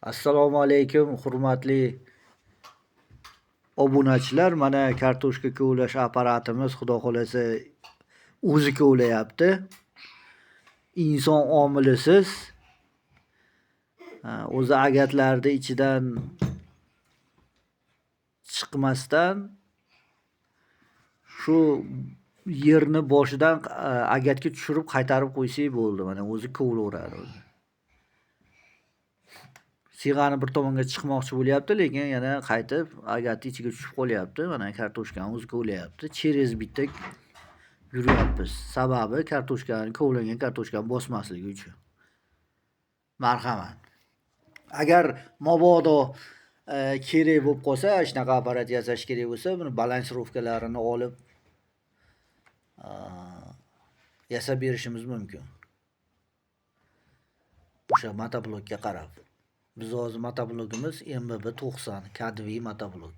Assalomu alaykum, hurmatli obunachilar. Mana kartoshka kovlash apparatimiz xudo xolasa o'zi kovlayapti. Inson omilisiz. O'zi agatlarni ichidan chiqmasdan shu yerni boshidan agatga tushirib qaytarib qo'ysak bo'ldi. Mana o'zi kovlaveradi o'zi. Sig'ani bir tomonga chiqmoqchi bo'lyapti, lekin yana qaytib agatni ichiga tushib qolyapti. Mana kartoshkani o'zi kovlayapti. Через bitta yuryapmiz. Sababi kovlangan kartoshkani bosmasligi uchun. Marhamat. Agar mabodo kerak bo'lib qolsa, shunaqa apparat yasash kerak bo'lsa, buni balansirovkalarini olib yasab berishimiz mumkin. O'sha motoblokka qarab. Biz hozir motoblogimiz MBB 90 kadviy motoblok.